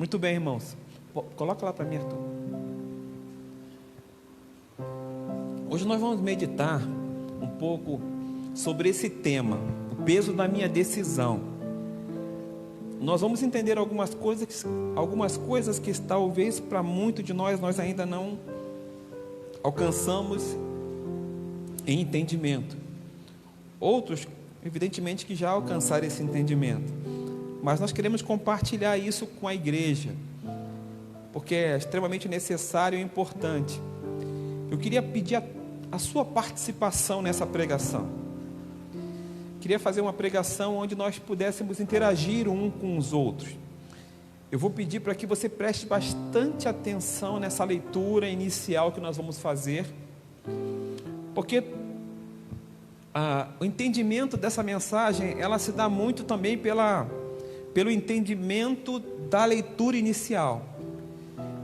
Muito bem, irmãos. Coloca lá para mim, Arthur. Hoje nós vamos meditar um pouco sobre esse tema, o peso da minha decisão. Nós vamos entender algumas coisas que talvez para muitos de nós ainda não alcançamos em entendimento. Outros, evidentemente, que já alcançaram esse entendimento. Mas nós queremos compartilhar isso com a igreja, porque é extremamente necessário e importante. Eu queria pedir a sua participação nessa pregação. Queria fazer uma pregação onde nós pudéssemos interagir um com os outros. Eu vou pedir para que você preste bastante atenção nessa leitura inicial que nós vamos fazer, porque o entendimento dessa mensagem, ela se dá muito também pelo entendimento da leitura inicial.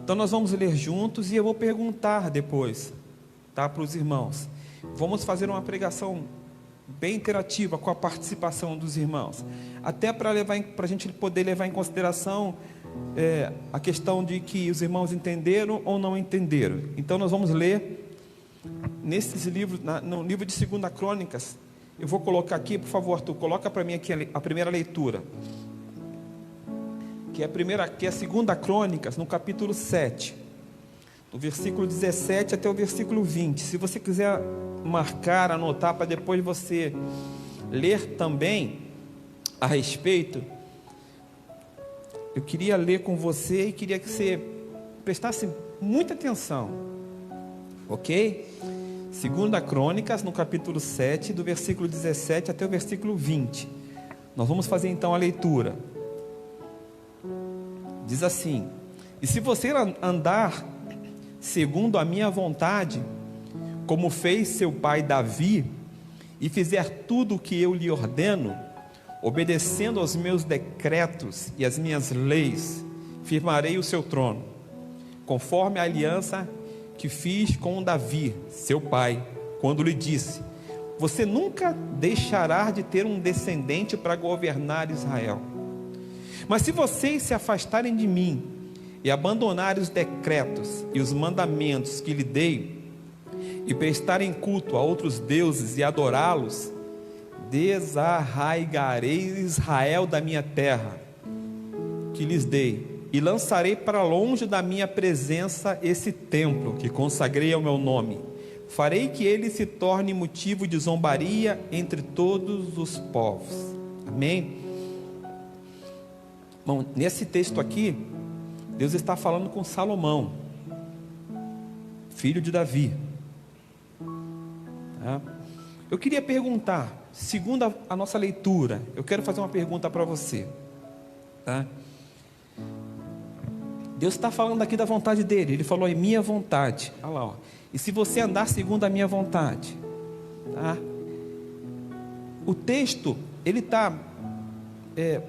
Então nós vamos ler juntos e eu vou perguntar depois, tá, para os irmãos. Vamos fazer uma pregação bem interativa com a participação dos irmãos, até para a gente poder levar em consideração a questão de que os irmãos entenderam ou não entenderam. Então nós vamos ler nesses livros, no livro de 2 Crônicas. Eu vou colocar aqui, por favor, Arthur, coloca para mim aqui a primeira leitura, que é a 2 Crônicas, no capítulo 7, do versículo 17 até o versículo 20. Se você quiser marcar, anotar, para depois você ler também a respeito, eu queria ler com você e queria que você prestasse muita atenção, ok? 2 Crônicas, no capítulo 7, do versículo 17 até o versículo 20. Nós vamos fazer então a leitura. Diz assim: e se você andar segundo a minha vontade, como fez seu pai Davi, e fizer tudo o que eu lhe ordeno, obedecendo aos meus decretos e às minhas leis, firmarei o seu trono, conforme a aliança que fiz com Davi, seu pai, quando lhe disse: você nunca deixará de ter um descendente para governar Israel. Mas se vocês se afastarem de mim e abandonarem os decretos e os mandamentos que lhe dei, e prestarem culto a outros deuses e adorá-los, desarraigarei Israel da minha terra que lhes dei, e lançarei para longe da minha presença esse templo que consagrei ao meu nome. Farei que ele se torne motivo de zombaria entre todos os povos. Amém? Bom, nesse texto aqui, Deus está falando com Salomão, filho de Davi. Tá? Eu queria perguntar, segundo a nossa leitura, eu quero fazer uma pergunta para você. Tá? Deus está falando aqui da vontade dele. Ele falou: é minha vontade. Olha lá, ó. E se você andar segundo a minha vontade, tá? O texto, ele está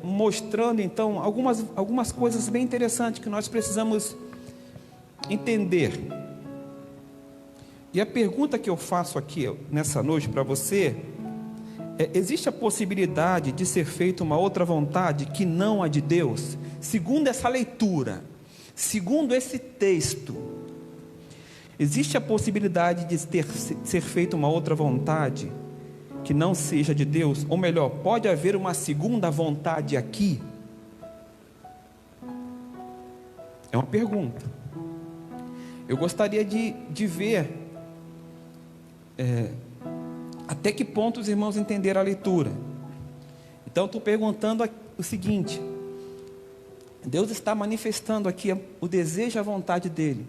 mostrando então algumas coisas bem interessantes que nós precisamos entender. E a pergunta que eu faço aqui nessa noite para você existe a possibilidade de ser feita uma outra vontade que não a de Deus? Segundo essa leitura, segundo esse texto, existe a possibilidade de ser feita uma outra vontade que não seja de Deus? Ou melhor, pode haver uma segunda vontade aqui? É uma pergunta. Eu gostaria de ver até que ponto os irmãos entenderam a leitura. Então estou perguntando o seguinte: Deus está manifestando aqui o desejo e a vontade dele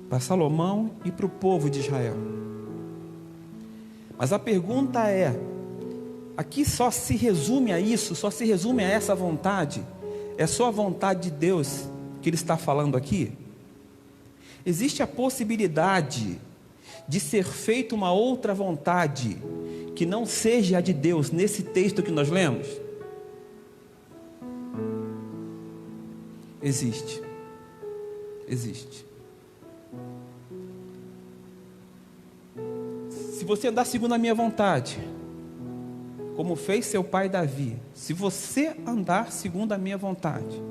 para Salomão e para o povo de Israel. Mas a pergunta aqui só se resume a isso, só se resume a essa vontade? É só a vontade de Deus que ele está falando aqui? Existe a possibilidade de ser feita uma outra vontade que não seja a de Deus nesse texto que nós lemos? Existe. Se você andar segundo a minha vontade, como fez seu pai Davi, se você andar segundo a minha vontade.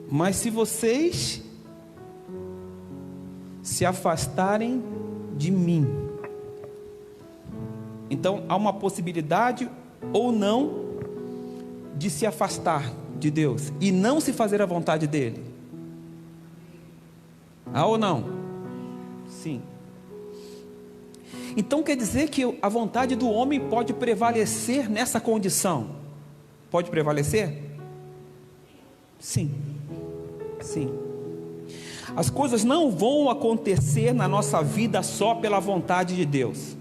Mas se vocês se afastarem de mim, então há uma possibilidade ou não de se afastar de Deus e não se fazer a vontade dele. Há ou não? Sim. Então quer dizer que a vontade do homem pode prevalecer nessa condição? Pode prevalecer? Sim. Sim. As coisas não vão acontecer na nossa vida só pela vontade de Deus.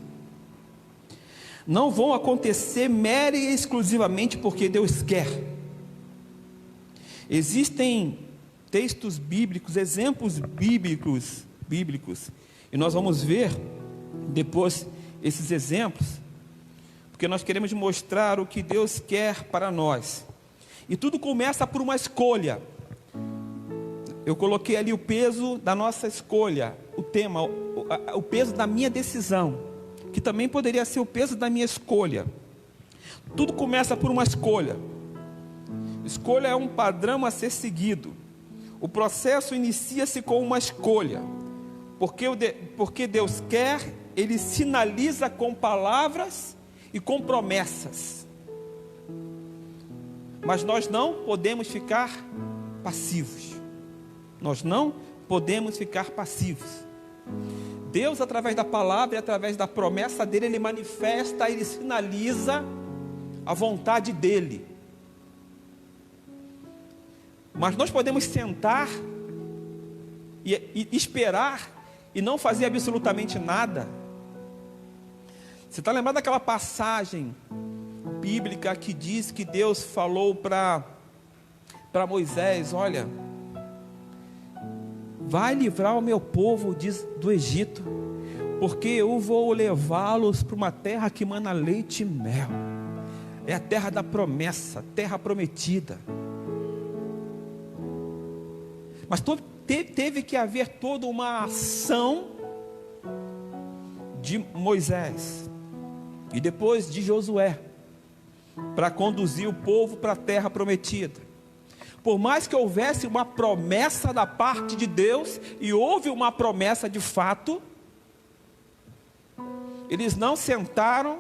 Não vão acontecer mera e exclusivamente porque Deus quer. Existem textos bíblicos, exemplos bíblicos, e nós vamos ver depois esses exemplos, porque nós queremos mostrar o que Deus quer para nós. E tudo começa por uma escolha. Eu coloquei ali o peso da nossa escolha, o tema, o peso da minha decisão, que também poderia ser o peso da minha escolha. Tudo começa por uma escolha. Escolha é um padrão a ser seguido. O processo inicia-se com uma escolha. Porque Deus quer, Ele sinaliza com palavras e com promessas. Mas nós não podemos ficar passivos. Nós não podemos ficar passivos. Deus, através da palavra e através da promessa dele, Ele manifesta, Ele sinaliza a vontade dele. Mas nós podemos sentar e esperar e não fazer absolutamente nada. Você está lembrado daquela passagem bíblica que diz que Deus falou para Moisés: olha, vai livrar o meu povo do Egito, porque eu vou levá-los para uma terra que mana leite e mel. É a terra da promessa, terra prometida. Mas teve que haver toda uma ação de Moisés e depois de Josué para conduzir o povo para a terra prometida. Por mais que houvesse uma promessa da parte de Deus, e houve uma promessa de fato, eles não sentaram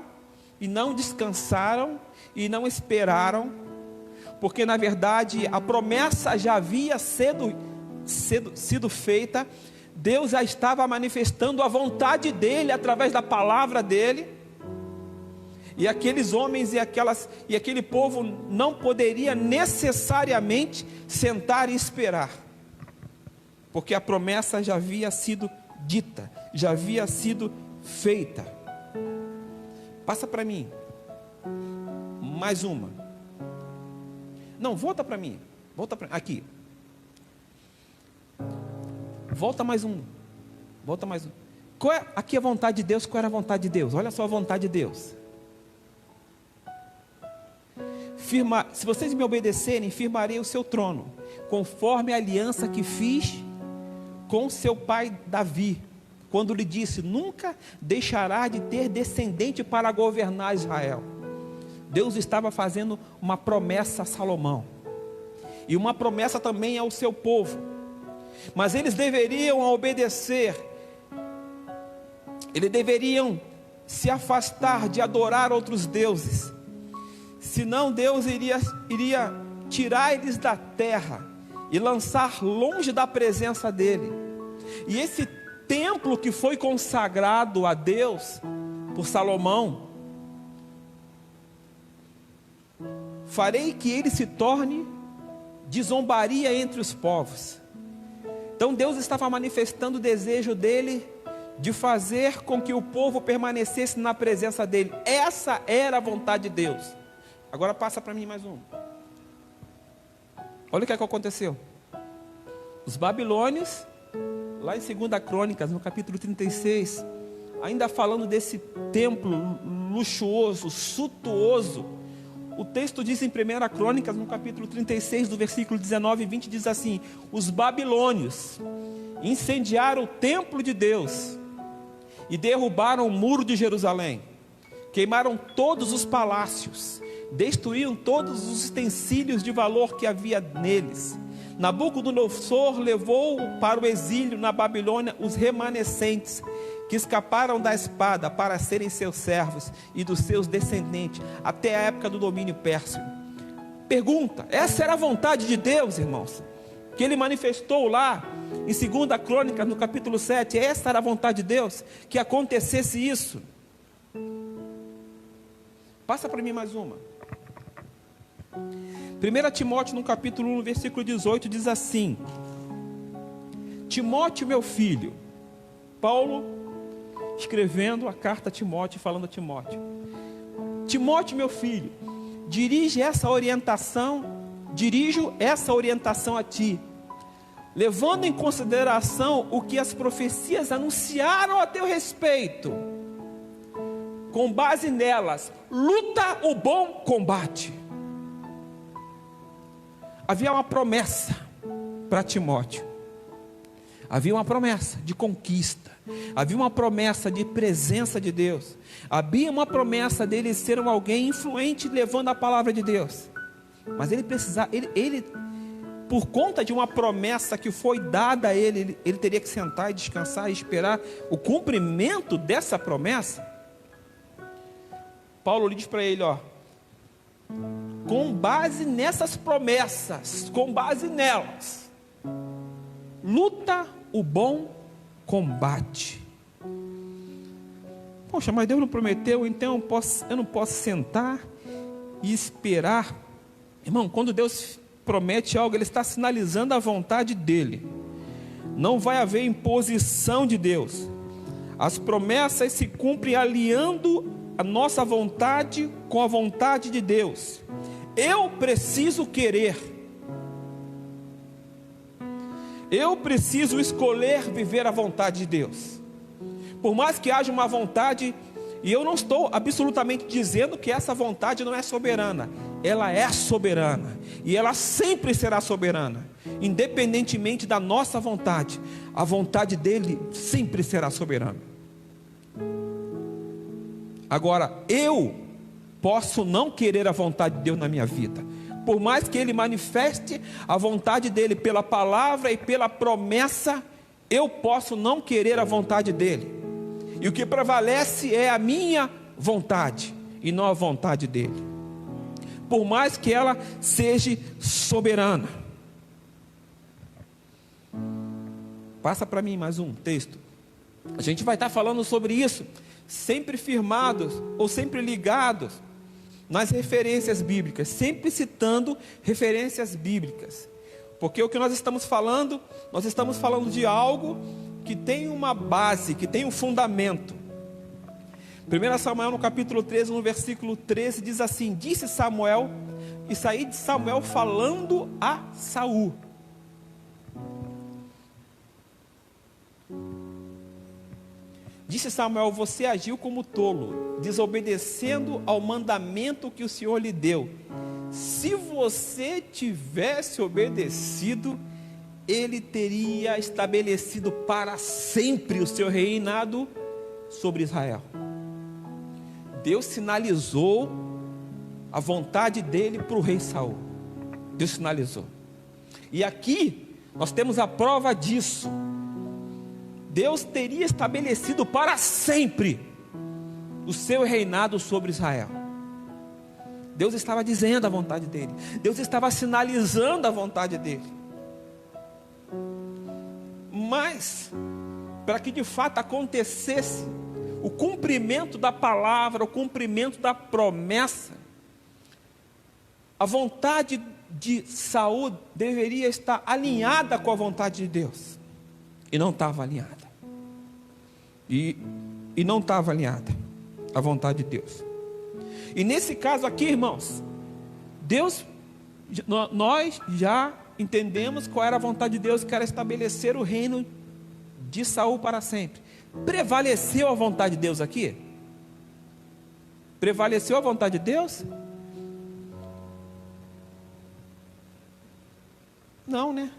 e não descansaram e não esperaram, porque na verdade a promessa já havia sido feita. Deus já estava manifestando a vontade dele através da palavra dele, e aqueles homens e aquele povo não poderia necessariamente sentar e esperar, porque a promessa já havia sido dita, já havia sido feita. Passa para mim mais uma. Não, volta para mim. Aqui. Volta mais um. Aqui é a vontade de Deus. Qual era a vontade de Deus? Olha só a vontade de Deus. Se vocês me obedecerem, firmarei o seu trono, conforme a aliança que fiz com seu pai Davi, quando lhe disse: nunca deixará de ter descendente para governar Israel. Deus estava fazendo uma promessa a Salomão, e uma promessa também ao seu povo, mas eles deveriam obedecer, eles deveriam se afastar de adorar outros deuses, senão Deus iria tirar eles da terra e lançar longe da presença dele. E esse templo que foi consagrado a Deus por Salomão, farei que ele se torne de zombaria entre os povos. Então Deus estava manifestando o desejo dele de fazer com que o povo permanecesse na presença dele. Essa era a vontade de Deus. Agora passa para mim mais um. Olha o que aconteceu. Os babilônios, lá em 2 Crônicas, no capítulo 36, ainda falando desse templo luxuoso, suntuoso, o texto diz em 1 Crônicas, no capítulo 36, do versículo 19 e 20, diz assim: os babilônios incendiaram o templo de Deus e derrubaram o muro de Jerusalém. queimaram todos os palácios, destruíram todos os utensílios de valor que havia neles. Nabucodonosor levou para o exílio na Babilônia os remanescentes que escaparam da espada para serem seus servos e dos seus descendentes até a época do domínio pérsio. Pergunta: essa era a vontade de Deus, irmãos? Que ele manifestou lá em 2 Crônicas, no capítulo 7, essa era a vontade de Deus? Que acontecesse isso? Passa para mim mais uma. 1 Timóteo, no capítulo 1, versículo 18, diz assim: Timóteo, meu filho. Paulo escrevendo a carta a Timóteo, falando a Timóteo: Timóteo, meu filho, dirijo essa orientação a ti, levando em consideração o que as profecias anunciaram a teu respeito. Com base nelas, luta o bom combate. Havia uma promessa para Timóteo. Havia uma promessa de conquista. Havia uma promessa de presença de Deus. Havia uma promessa dele ser alguém influente levando a palavra de Deus. Mas ele precisava, por conta de uma promessa que foi dada a ele, ele teria que sentar e descansar e esperar o cumprimento dessa promessa. Paulo diz para ele, com base nessas promessas, com base nelas, luta o bom combate. Poxa, mas Deus não prometeu, então eu não posso sentar e esperar. Irmão, quando Deus promete algo, Ele está sinalizando a vontade dEle. Não vai haver imposição de Deus. As promessas se cumprem alinhando a nossa vontade com a vontade de Deus. Eu preciso querer. Eu preciso escolher viver a vontade de Deus. Por mais que haja uma vontade, e eu não estou absolutamente dizendo que essa vontade não é soberana. Ela é soberana. E ela sempre será soberana. Independentemente da nossa vontade, a vontade dele sempre será soberana. Agora, eu posso não querer a vontade de Deus na minha vida. Por mais que Ele manifeste a vontade dEle pela palavra e pela promessa, eu posso não querer a vontade dEle. E o que prevalece é a minha vontade e não a vontade dEle. Por mais que ela seja soberana. Passa para mim mais um texto. A gente vai estar falando sobre isso, sempre firmados ou sempre ligados nas referências bíblicas, sempre citando referências bíblicas, porque o que nós estamos falando de algo que tem uma base, que tem um fundamento. 1 Samuel no capítulo 13, no versículo 13, diz assim: disse Samuel, e saí de Samuel falando a Saul. Disse Samuel: você agiu como tolo, desobedecendo ao mandamento que o Senhor lhe deu. Se você tivesse obedecido, ele teria estabelecido para sempre o seu reinado sobre Israel. Deus sinalizou a vontade dele para o rei Saul. Deus sinalizou. E aqui nós temos a prova disso. Deus teria estabelecido para sempre o seu reinado sobre Israel. Deus estava dizendo a vontade dele. Deus estava sinalizando a vontade dele. Mas, para que de fato acontecesse o cumprimento da palavra, o cumprimento da promessa, a vontade de Saul deveria estar alinhada com a vontade de Deus. E não estava alinhada. E não estava alinhada à vontade de Deus. E nesse caso aqui, irmãos, nós já entendemos qual era a vontade de Deus, que era estabelecer o reino de Saul para sempre. Prevaleceu a vontade de Deus aqui? Prevaleceu a vontade de Deus? Não, né?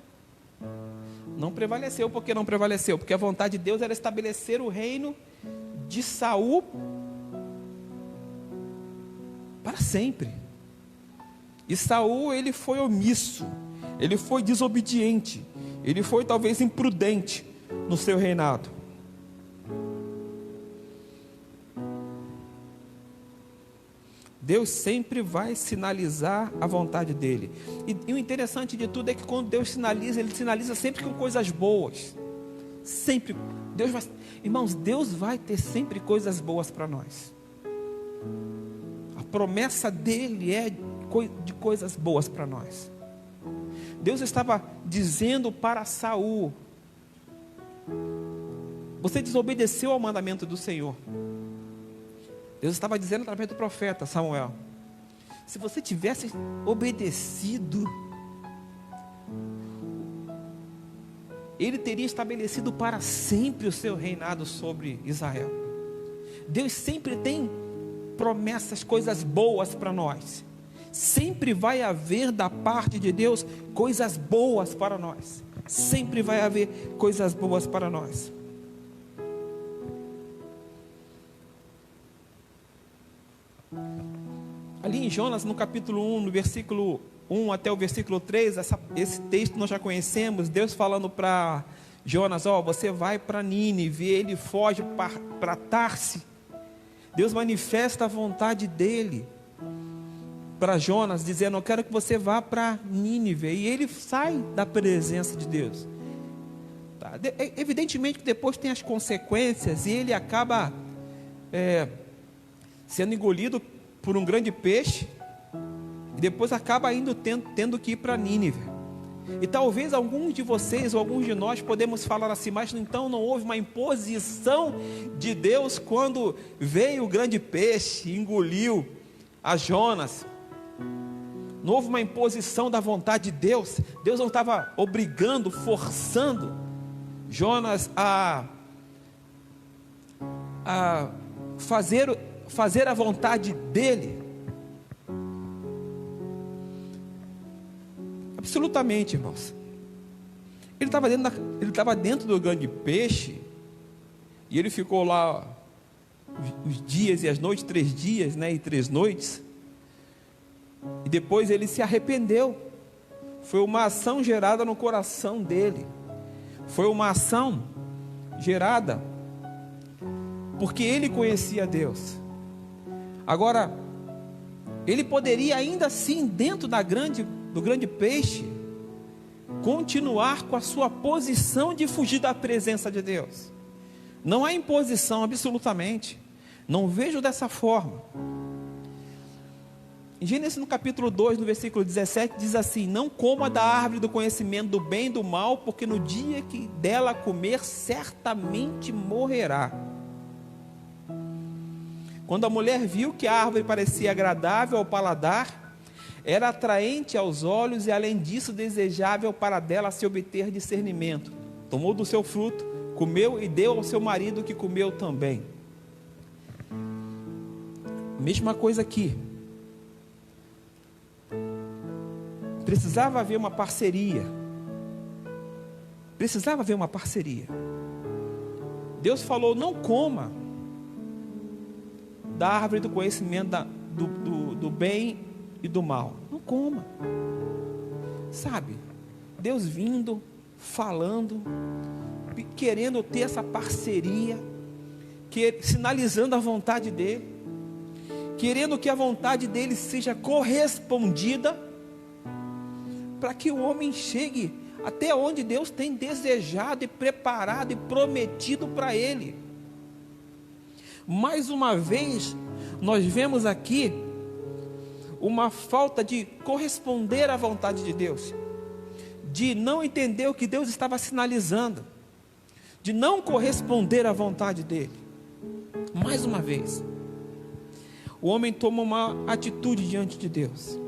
Não prevaleceu. Por que não prevaleceu? Porque a vontade de Deus era estabelecer o reino de Saul para sempre. E Saul, ele foi omisso, ele foi desobediente, ele foi talvez imprudente no seu reinado. Deus sempre vai sinalizar a vontade dele. E o interessante de tudo é que quando Deus sinaliza, ele sinaliza sempre com coisas boas. Sempre. Irmãos, Deus vai ter sempre coisas boas para nós. A promessa dele é de coisas boas para nós. Deus estava dizendo para Saul: você desobedeceu ao mandamento do Senhor. Deus estava dizendo através do profeta Samuel: se você tivesse obedecido, Ele teria estabelecido para sempre o seu reinado sobre Israel. Deus sempre tem promessas, coisas boas para nós. Sempre vai haver da parte de Deus coisas boas para nós. Sempre vai haver coisas boas para nós. Ali em Jonas, no capítulo 1, no versículo 1 até o versículo 3, esse texto nós já conhecemos. Deus falando para Jonas: você vai para Nínive. Ele foge para Tarse. Deus manifesta a vontade dele para Jonas, dizendo: eu quero que você vá para Nínive. E ele sai da presença de Deus. Evidentemente que depois tem as consequências, e ele acaba sendo engolido por um grande peixe, e depois acaba tendo que ir para Nínive. E talvez alguns de vocês ou alguns de nós podemos falar assim: mas então não houve uma imposição de Deus quando veio o grande peixe e engoliu a Jonas? Não houve uma imposição da vontade de Deus? Deus não estava obrigando, forçando Jonas a fazer a vontade dele? Absolutamente, irmãos. Ele estava dentro do grande peixe, e ele ficou lá os dias e as noites, 3 dias, e 3 noites, e depois ele se arrependeu. Foi uma ação gerada no coração dele, foi uma ação gerada porque ele conhecia Deus. Agora, ele poderia ainda assim, dentro do grande peixe, continuar com a sua posição de fugir da presença de Deus. Não há imposição, absolutamente. Não vejo dessa forma. Em Gênesis, no capítulo 2, no versículo 17, diz assim: não coma da árvore do conhecimento do bem e do mal, porque no dia que dela comer, certamente morrerá. Quando a mulher viu que a árvore parecia agradável ao paladar, era atraente aos olhos, e além disso desejável para dela se obter discernimento, tomou do seu fruto, comeu e deu ao seu marido, que comeu também. Mesma coisa aqui. Precisava haver uma parceria. Precisava haver uma parceria. Deus falou: não coma da árvore do conhecimento do bem e do mal. Não coma. Sabe, Deus vindo, falando, querendo ter essa parceria, sinalizando a vontade dele, querendo que a vontade dele seja correspondida, para que o homem chegue até onde Deus tem desejado e preparado e prometido para ele. Mais uma vez, nós vemos aqui uma falta de corresponder à vontade de Deus, de não entender o que Deus estava sinalizando, de não corresponder à vontade dele. Mais uma vez, o homem toma uma atitude diante de Deus.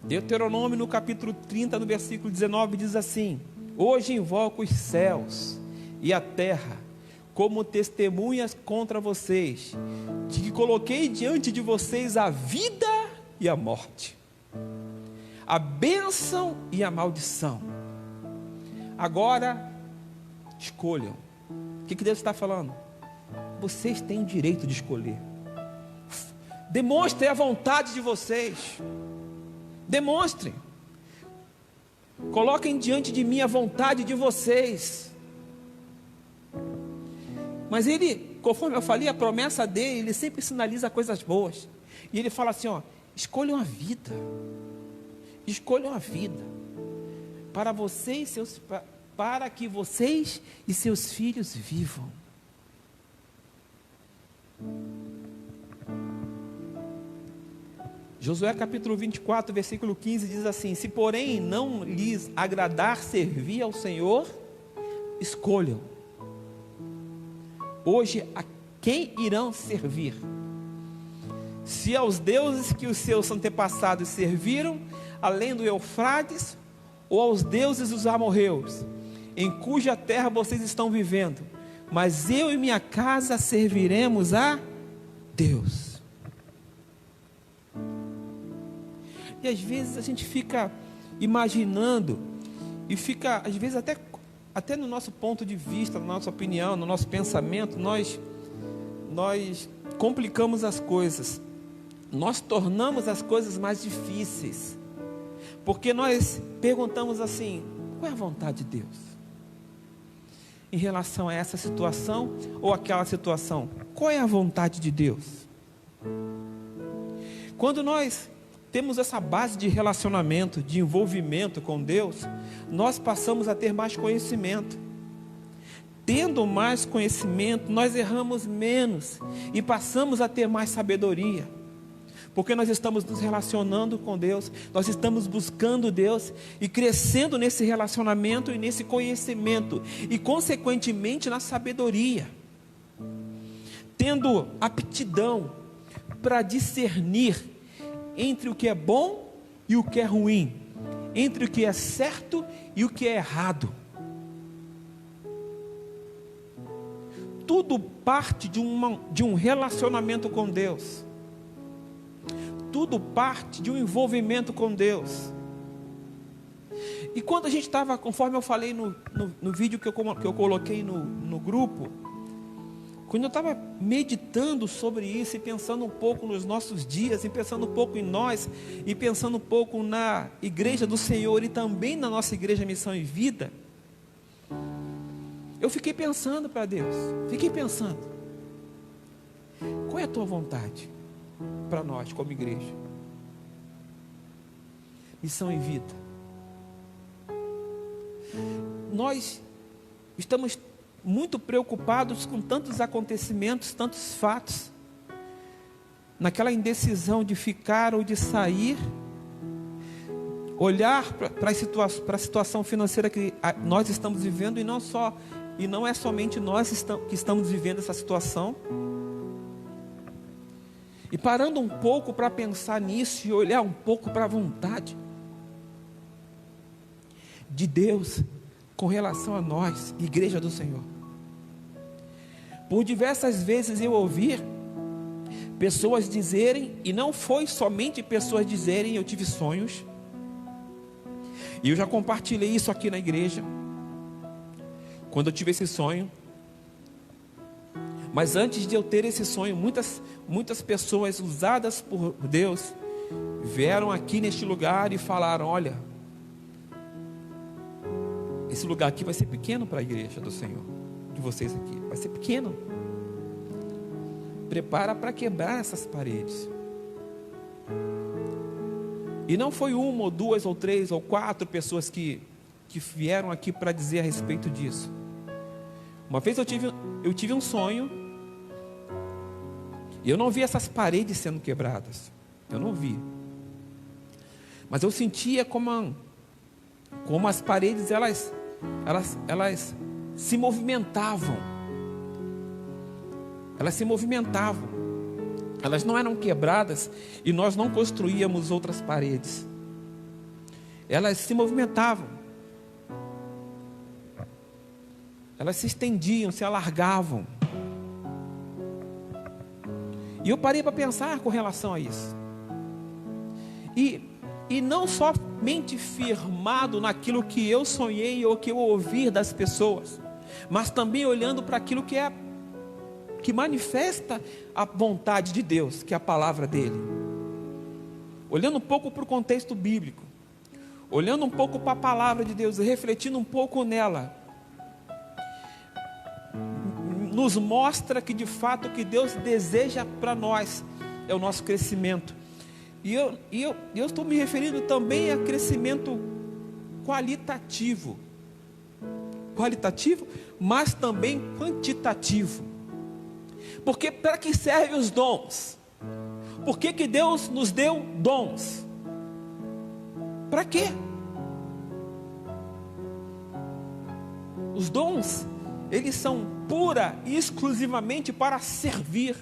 Deuteronômio, no capítulo 30, no versículo 19, diz assim: hoje invoco os céus e a terra como testemunhas contra vocês, de que coloquei diante de vocês a vida e a morte, a bênção e a maldição. Agora escolham. O que Deus está falando? vocês têm o direito de escolher. Demonstrem a vontade de vocês. Demonstrem. Coloquem diante de mim a vontade de vocês. Mas ele, conforme eu falei, a promessa dele, ele sempre sinaliza coisas boas. E ele fala assim, ó, escolham a vida. Escolham a vida. Para vocês, para que vocês e seus filhos vivam. Josué capítulo 24, versículo 15 diz assim: se porém não lhes agradar servir ao Senhor, escolham hoje a quem irão servir. Se aos deuses que os seus antepassados serviram, além do Eufrates, ou aos deuses dos amorreus, em cuja terra vocês estão vivendo, mas eu e minha casa serviremos a Deus. E às vezes a gente fica imaginando, e fica, às vezes até no nosso ponto de vista, na nossa opinião, no nosso pensamento, nós complicamos as coisas, nós tornamos as coisas mais difíceis, porque nós perguntamos assim: qual é a vontade de Deus em relação a essa situação ou aquela situação? Qual é a vontade de Deus? Quando nós temos essa base de relacionamento, de envolvimento com Deus, nós passamos a ter mais conhecimento. Tendo mais conhecimento, nós erramos menos e passamos a ter mais sabedoria, porque nós estamos nos relacionando com Deus, nós estamos buscando Deus e crescendo nesse relacionamento e nesse conhecimento e consequentemente na sabedoria, tendo aptidão para discernir entre o que é bom e o que é ruim, entre o que é certo e o que é errado. Tudo parte de um relacionamento com Deus. Tudo parte de um envolvimento com Deus. E quando a gente estava, conforme eu falei no vídeo que eu coloquei no grupo, quando eu estava meditando sobre isso e pensando um pouco nos nossos dias, e pensando um pouco em nós, e pensando um pouco na igreja do Senhor e também na nossa igreja Missão e Vida, eu fiquei pensando para Deus, qual é a tua vontade para nós como igreja? Missão e Vida. Nós estamos muito preocupados com tantos acontecimentos, tantos fatos, naquela indecisão de ficar ou de sair, olhar para a situação financeira que nós estamos vivendo, e não é somente nós que estamos vivendo essa situação, e parando um pouco para pensar nisso e olhar um pouco para a vontade de Deus com relação a nós, igreja do Senhor. Por diversas vezes eu ouvi pessoas dizerem, e não foi somente pessoas dizerem, eu tive sonhos, e eu já compartilhei isso aqui na igreja, quando eu tive esse sonho. Mas antes de eu ter esse sonho, muitas pessoas usadas por Deus vieram aqui neste lugar e falaram: olha, esse lugar aqui vai ser pequeno para a igreja do Senhor, de vocês aqui, vai ser pequeno. Prepara para quebrar essas paredes. E não foi uma, ou duas, ou três, ou quatro pessoas que vieram aqui para dizer a respeito disso. Uma vez eu tive um sonho, e eu não vi essas paredes sendo quebradas, eu não vi, mas eu sentia como as paredes elas se movimentavam, elas não eram quebradas, e nós não construíamos outras paredes, elas se movimentavam, elas se estendiam, se alargavam. E eu parei para pensar com relação a isso. E não somente firmado naquilo que eu sonhei ou que eu ouvi das pessoas, mas também olhando para aquilo que é que manifesta a vontade de Deus, que é a palavra dele. Olhando um pouco para o contexto bíblico, olhando um pouco para a palavra de Deus e refletindo um pouco nela, nos mostra que de fato o que Deus deseja para nós é o nosso crescimento. E eu estou me referindo também a crescimento qualitativo, mas também quantitativo. Porque para que servem os dons? Por que Deus nos deu dons? Para quê? Os dons, eles são pura e exclusivamente para servir.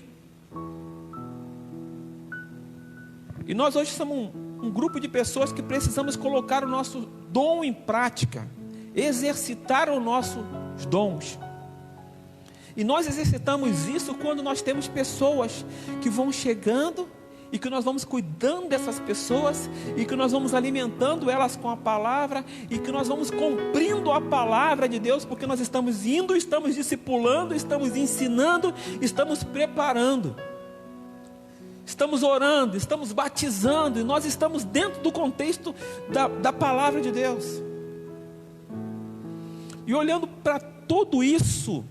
E nós hoje somos um grupo de pessoas que precisamos colocar o nosso dom em prática, exercitar os nossos dons. E nós exercitamos isso quando nós temos pessoas que vão chegando e que nós vamos cuidando dessas pessoas e que nós vamos alimentando elas com a palavra e que nós vamos cumprindo a palavra de Deus, porque nós estamos indo, estamos discipulando, estamos ensinando, estamos preparando, estamos orando, estamos batizando, e nós estamos dentro do contexto da palavra de Deus. E olhando para tudo isso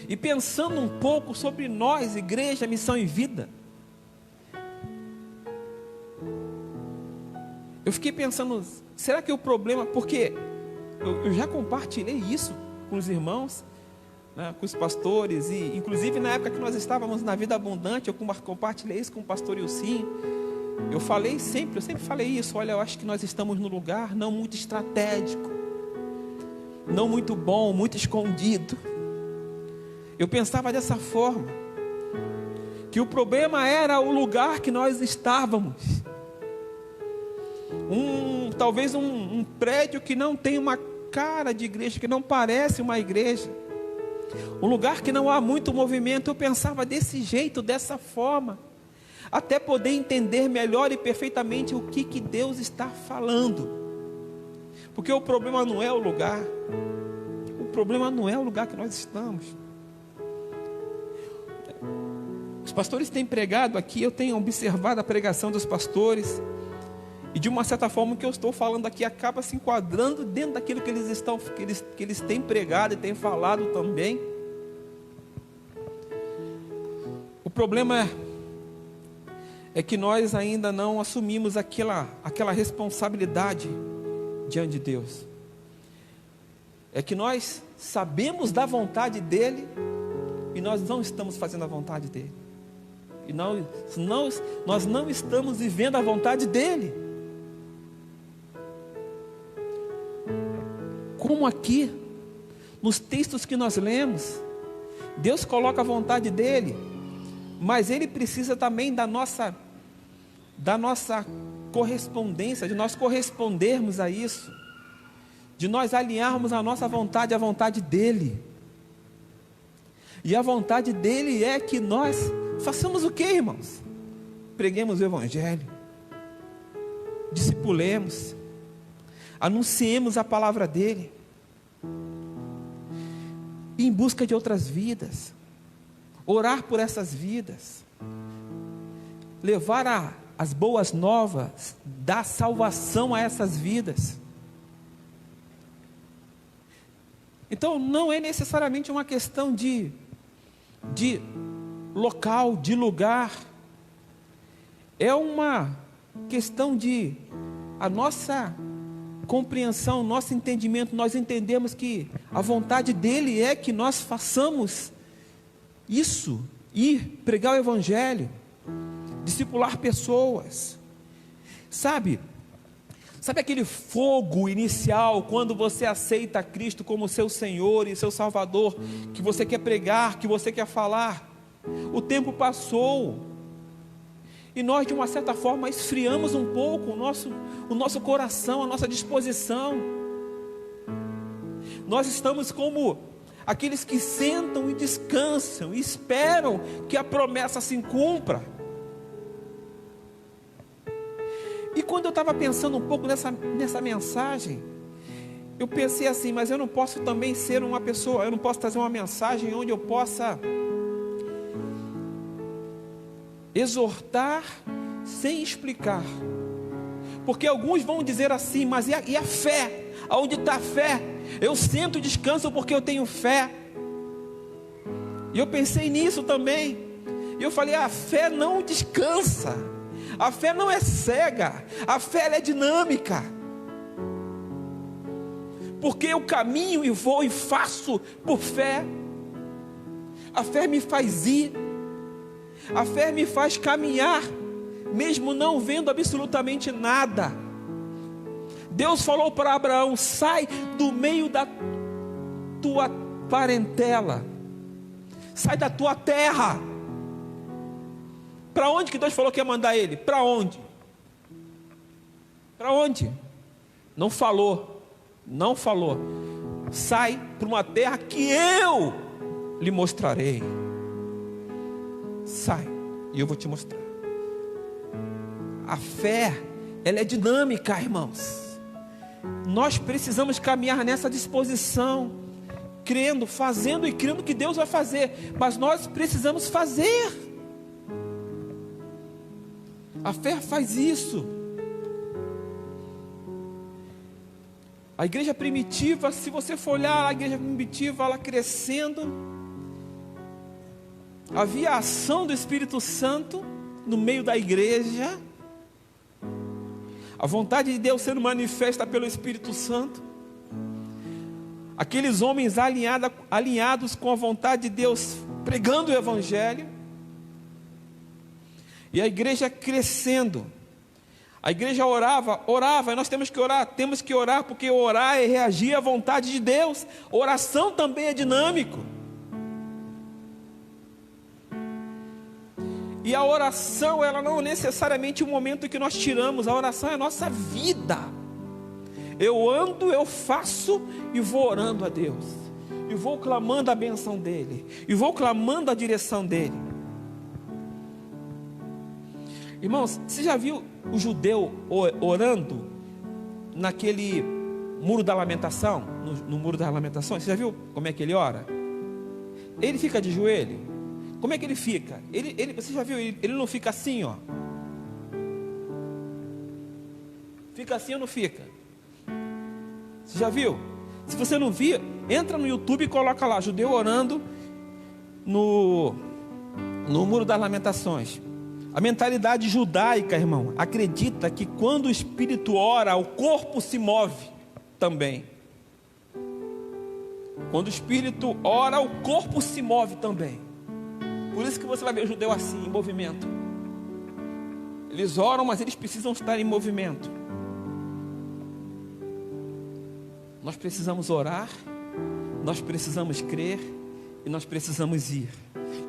e pensando um pouco sobre nós, igreja, missão e vida, eu fiquei pensando, será que o problema, porque eu já compartilhei isso com os irmãos, né, com os pastores, e inclusive na época que nós estávamos na Vida Abundante, eu compartilhei isso com o pastor Ilcim. Eu sempre falei isso, olha, eu acho que nós estamos num lugar não muito estratégico, não muito bom, muito escondido. Eu pensava dessa forma, que o problema era o lugar que nós estávamos. Talvez um prédio que não tem uma cara de igreja, que não parece uma igreja, um lugar que não há muito movimento. Eu pensava desse jeito, dessa forma, até poder entender melhor e perfeitamente o que Deus está falando. Porque o problema não é o lugar, o problema não é o lugar que nós estamos. Os pastores têm pregado aqui, eu tenho observado a pregação dos pastores, e de uma certa forma o que eu estou falando aqui acaba se enquadrando dentro daquilo que eles têm pregado e têm falado também. O problema é que nós ainda não assumimos aquela responsabilidade diante de Deus. É que nós sabemos da vontade dEle e nós não estamos fazendo a vontade dEle. E nós não estamos vivendo a vontade dEle. Como aqui, nos textos que nós lemos, Deus coloca a vontade dEle, mas Ele precisa também da nossa correspondência, de nós correspondermos a isso, de nós alinharmos a nossa vontade à vontade dEle. E a vontade dEle é que nós façamos o que, irmãos? Preguemos o Evangelho, discipulemos, anunciemos a palavra dEle, em busca de outras vidas, orar por essas vidas, levar as boas novas, dar salvação a essas vidas. Então não é necessariamente uma questão de local, de lugar, é uma questão de a nossa compreensão, nosso entendimento. Nós entendemos que a vontade dEle é que nós façamos isso, ir pregar o Evangelho, discipular pessoas. Sabe aquele fogo inicial, quando você aceita Cristo como seu Senhor e seu Salvador, que você quer pregar, que você quer falar? O tempo passou, e nós de uma certa forma esfriamos um pouco o nosso coração, a nossa disposição. Nós estamos como aqueles que sentam e descansam, e esperam que a promessa se cumpra. E quando eu estava pensando um pouco nessa mensagem, eu pensei assim, mas eu não posso também ser uma pessoa, eu não posso trazer uma mensagem onde eu possa exortar sem explicar. Porque alguns vão dizer assim, mas e a fé? Aonde está a fé? Eu sinto descanso porque eu tenho fé. E eu pensei nisso também. E eu falei, a fé não descansa. A fé não é cega. A fé ela é dinâmica. Porque eu caminho e vou e faço por fé. A fé me faz ir. A fé me faz caminhar, mesmo não vendo absolutamente nada. Deus falou para Abraão: sai do meio da tua parentela, sai da tua terra. Para onde que Deus falou que ia mandar ele? Para onde? Para onde? Não falou, não falou. Sai para uma terra que eu lhe mostrarei. Sai, e eu vou te mostrar. A fé, ela é dinâmica, irmãos. Nós precisamos caminhar nessa disposição, crendo, fazendo e crendo que Deus vai fazer. Mas nós precisamos fazer. A fé faz isso. A igreja primitiva, se você for olhar a igreja primitiva, ela crescendo, havia a ação do Espírito Santo no meio da igreja, a vontade de Deus sendo manifesta pelo Espírito Santo, aqueles homens alinhados com a vontade de Deus, pregando o Evangelho, e a igreja crescendo. A igreja orava, e nós temos que orar, porque orar é reagir à vontade de Deus. Oração também é dinâmico. E a oração, ela não é necessariamente o momento que nós tiramos. A oração é a nossa vida. Eu ando, eu faço e vou orando a Deus. E vou clamando a benção dEle. E vou clamando a direção dEle. Irmãos, você já viu o judeu orando naquele muro da lamentação? No muro da lamentação, você já viu como é que ele ora? Ele fica de joelho. Como é que ele fica? Você já viu? Ele não fica assim, ó. Fica assim ou não fica? Você já viu? Se você não viu, entra no YouTube e coloca lá, judeu orando no muro das lamentações. A mentalidade judaica, irmão, acredita que quando o espírito ora, o corpo se move também. Quando o espírito ora, o corpo se move também. Por isso que você vai ver o judeu assim, em movimento. Eles oram, mas eles precisam estar em movimento. Nós precisamos orar, nós precisamos crer, e nós precisamos ir,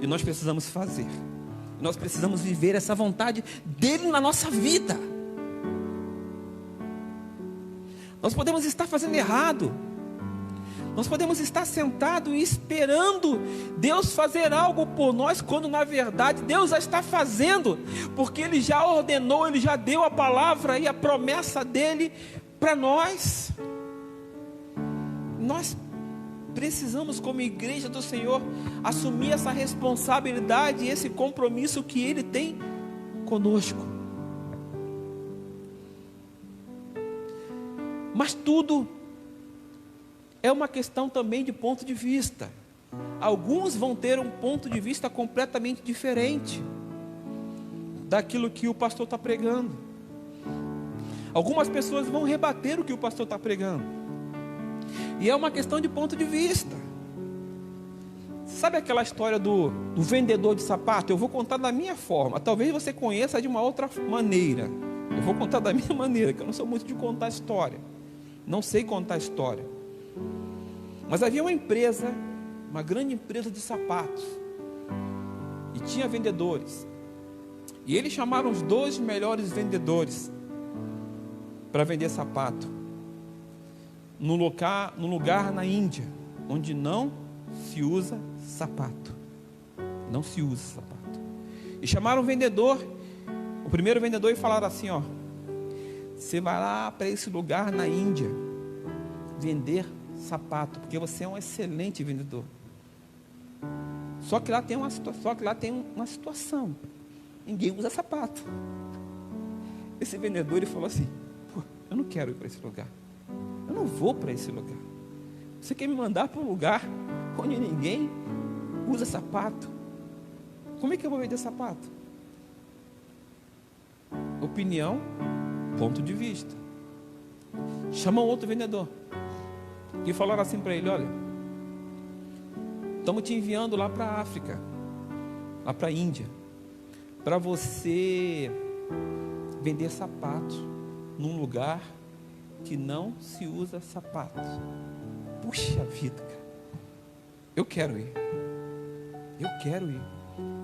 e nós precisamos fazer. Nós precisamos viver essa vontade dele na nossa vida. Nós podemos estar fazendo errado. Nós podemos estar sentados e esperando Deus fazer algo por nós, quando na verdade Deus já está fazendo, porque Ele já ordenou, Ele já deu a palavra e a promessa dEle para nós. Nós precisamos, como igreja do Senhor, assumir essa responsabilidade e esse compromisso que Ele tem conosco. Mas tudo é uma questão também de ponto de vista. Alguns vão ter um ponto de vista completamente diferente daquilo que o pastor está pregando. Algumas pessoas vão rebater o que o pastor está pregando. E é uma questão de ponto de vista. Sabe aquela história do vendedor de sapato? Eu vou contar da minha forma. Talvez você conheça de uma outra maneira. Eu vou contar da minha maneira, que eu não sou muito de contar história. Não sei contar história. Mas havia uma empresa, uma grande empresa de sapatos, e tinha vendedores. E eles chamaram os 2 melhores vendedores para vender sapato num lugar na Índia, onde não se usa sapato. Não se usa sapato. E chamaram o vendedor, o primeiro vendedor, e falaram assim: ó, você vai lá para esse lugar na Índia vender sapato, porque você é um excelente vendedor. Só que lá tem uma situação. ninguém usa sapato. Esse vendedor, ele falou assim: pô, eu não quero ir para esse lugar, eu não vou para esse lugar. Você quer me mandar para um lugar onde ninguém usa sapato? Como é que eu vou vender sapato? Opinião, ponto de vista. Chama outro vendedor e falaram assim para ele: olha, estamos te enviando lá para a África, lá para a Índia, para você vender sapatos num lugar que não se usa sapatos. Puxa vida, cara, eu quero ir.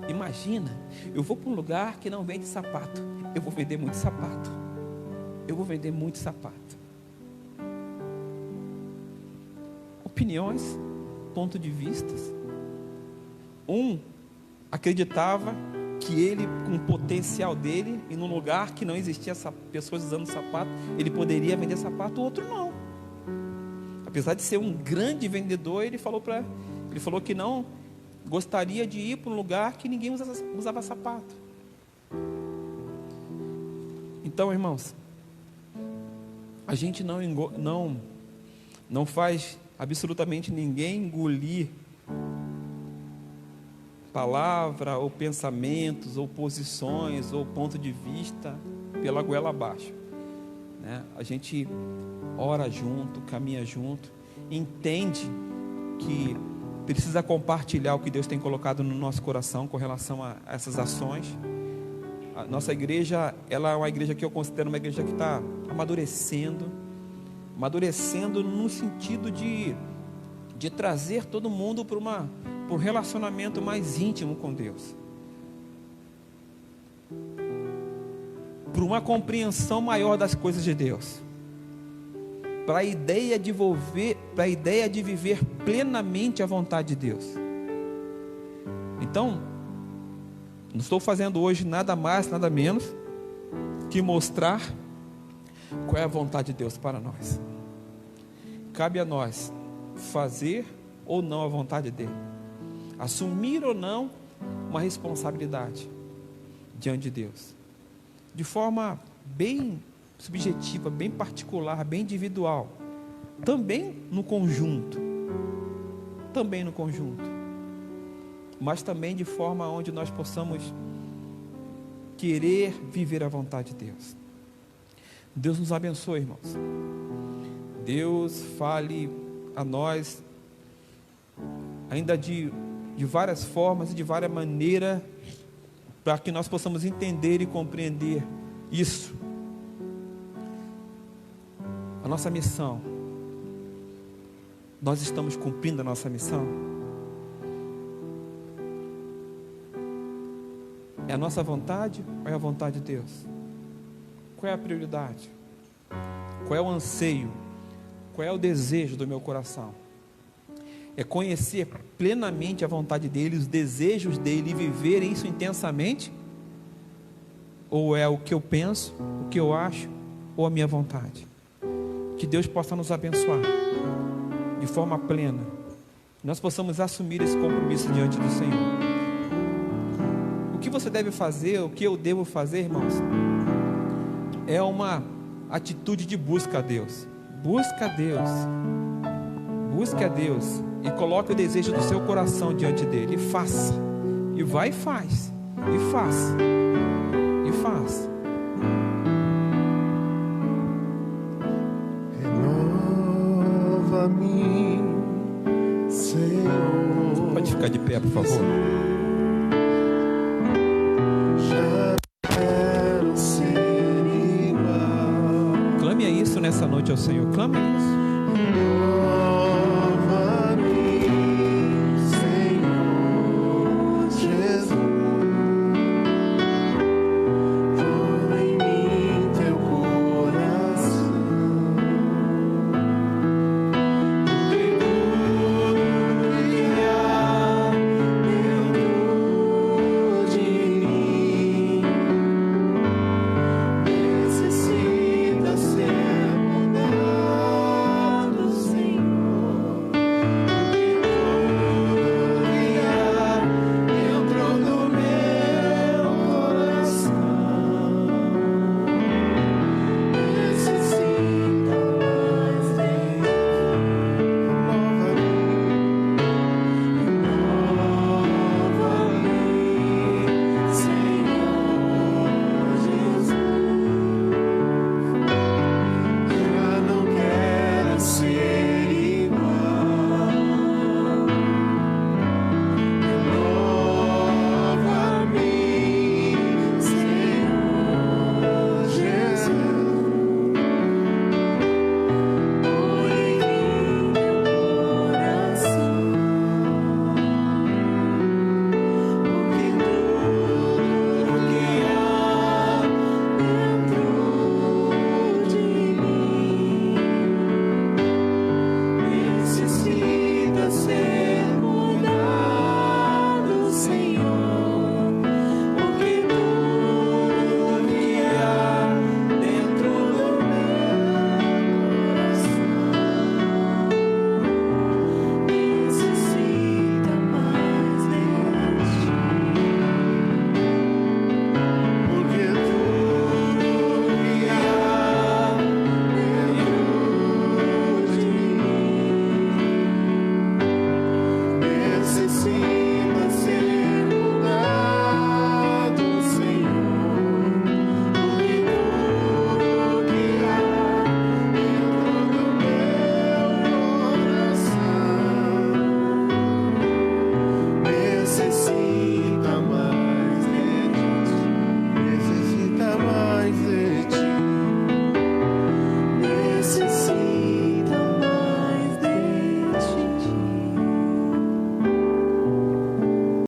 Imagina, eu vou para um lugar que não vende sapato, eu vou vender muito sapato. Opiniões, ponto de vistas. Um acreditava que ele, com o potencial dele, e num lugar que não existia pessoas usando sapato, ele poderia vender sapato. O outro não. Apesar de ser um grande vendedor, ele falou que não gostaria de ir para um lugar que ninguém usava sapato. Então, irmãos, a gente não faz absolutamente ninguém engolir palavra, ou pensamentos, ou posições, ou ponto de vista pela goela abaixo, né? A gente ora junto, caminha junto, entende que precisa compartilhar o que Deus tem colocado no nosso coração com relação a essas ações. A nossa igreja, ela é uma igreja que eu considero uma igreja que está amadurecendo no sentido de trazer todo mundo para um relacionamento mais íntimo com Deus, para uma compreensão maior das coisas de Deus, para a ideia de viver plenamente a vontade de Deus. Então, não estou fazendo hoje nada mais, nada menos que mostrar qual é a vontade de Deus para nós. Cabe a nós fazer ou não a vontade dele, assumir ou não uma responsabilidade diante de Deus, de forma bem subjetiva, bem particular, bem individual, também no conjunto, mas também de forma onde nós possamos querer viver a vontade de Deus. Deus nos abençoe, irmãos. Deus fale a nós ainda de várias formas e de várias maneiras, para que nós possamos entender e compreender isso. A nossa missão, nós estamos cumprindo a nossa missão? É a nossa vontade ou é a vontade de Deus? Qual é a prioridade? Qual é o anseio? Qual é o desejo do meu coração? É conhecer plenamente a vontade dele, os desejos dele, e viver isso intensamente? Ou é o que eu penso, o que eu acho, ou a minha vontade? Que Deus possa nos abençoar de forma plena, nós possamos assumir esse compromisso diante do Senhor. O que você deve fazer, o que eu devo fazer, irmãos, é uma atitude de busca a Deus. Busca a Deus, busque a Deus, e coloque o desejo do seu coração diante dele, e faça, e vai e faz, e faça, e faz. Renova-me, Senhor. Pode ficar de pé, por favor. Já quero ser igual. Clame a isso nessa noite ao Senhor, clame a isso.